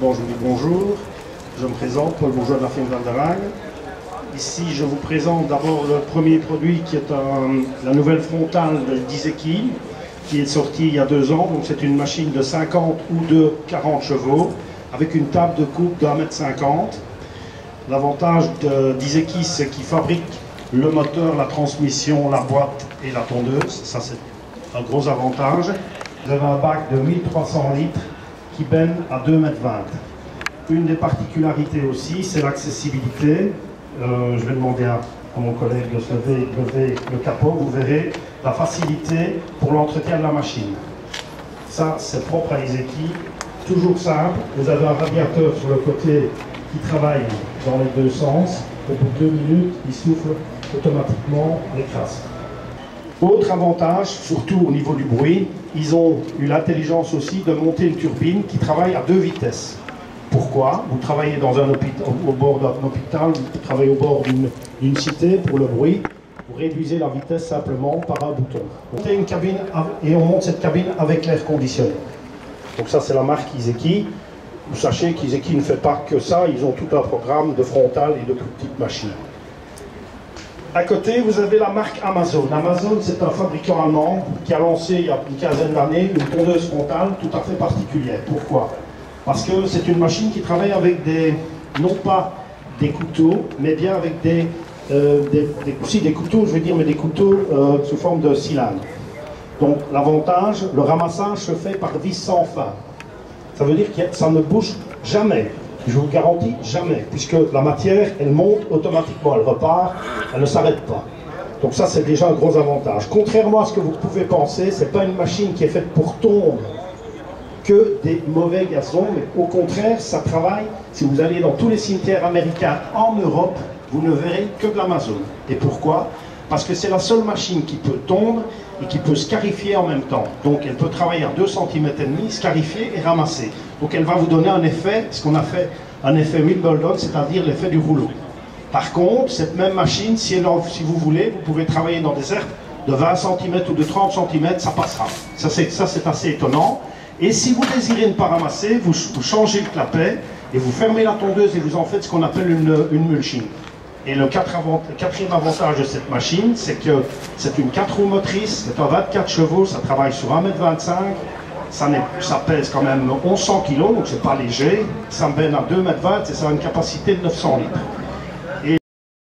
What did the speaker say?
D'abord, je vous dis bonjour. Je me présente, Paul Bourgeois de la firme Valderrag. Ici, je vous présente d'abord le premier produit qui est la nouvelle frontale de Dizeki, qui est sortie il y a 2 ans. Donc, c'est une machine de 50 ou de 40 chevaux avec une table de coupe de 1,50 m. L'avantage de Dizeki, c'est qu'il fabrique le moteur, la transmission, la boîte et la tondeuse. Ça, c'est un gros avantage. Vous avez un bac de 1300 litres qui baigne à 2,20 m. Une des particularités aussi, c'est l'accessibilité. Je vais demander à mon collègue de se lever le capot. Vous verrez la facilité pour l'entretien de la machine. Ça, c'est propre à Dizeki. Toujours simple. Vous avez un radiateur sur le côté qui travaille dans les 2 sens. Au bout de 2 minutes, il souffle automatiquement les crasses. Autre avantage, surtout au niveau du bruit, ils ont eu l'intelligence aussi de monter une turbine qui travaille à 2 vitesses. Pourquoi? Vous travaillez dans un hôpital, au bord d'un hôpital, vous travaillez au bord d'une cité pour le bruit, vous réduisez la vitesse simplement par un bouton. On monte une cabine et on monte cette cabine avec l'air conditionné. Donc ça, c'est la marque Dizeki. Vous sachez qu'Dizeki ne fait pas que ça, ils ont tout un programme de frontales et de plus petites machines. À côté, vous avez la marque Amazon. Amazon, c'est un fabricant allemand qui a lancé il y a une quinzaine d'années une tondeuse frontale tout à fait particulière. Pourquoi? Parce que c'est une machine qui travaille avec non pas des couteaux, mais bien avec aussi des couteaux, je veux dire, mais des couteaux sous forme de cylindre. Donc l'avantage, le ramassage se fait par vis sans fin. Ça veut dire que ça ne bouge jamais. Je vous garantis jamais, puisque la matière, elle monte automatiquement, elle repart, elle ne s'arrête pas. Donc ça, c'est déjà un gros avantage. Contrairement à ce que vous pouvez penser, ce n'est pas une machine qui est faite pour tondre que des mauvais gazons, mais au contraire, ça travaille. Si vous allez dans tous les cimetières américains en Europe, vous ne verrez que de l'Amazon. Et pourquoi? Parce que c'est la seule machine qui peut tondre et qui peut scarifier en même temps. Donc elle peut travailler à 2,5 cm, scarifier et ramasser. Donc elle va vous donner un effet, ce qu'on a fait un effet Wimbledon, c'est-à-dire l'effet du rouleau. Par contre, cette même machine, si vous voulez, vous pouvez travailler dans des herbes de 20 cm ou de 30 cm, ça passera. Ça c'est assez étonnant. Et si vous désirez ne pas ramasser, vous changez le clapet et vous fermez la tondeuse et vous en faites ce qu'on appelle une mulching. Et le quatrième avantage de cette machine, c'est que c'est une 4 roues motrices, c'est un 24 chevaux, ça travaille sur 1,25 m, ça pèse quand même 1100 kg, donc c'est pas léger, ça baigne à 2,20 m et ça a une capacité de 900 litres.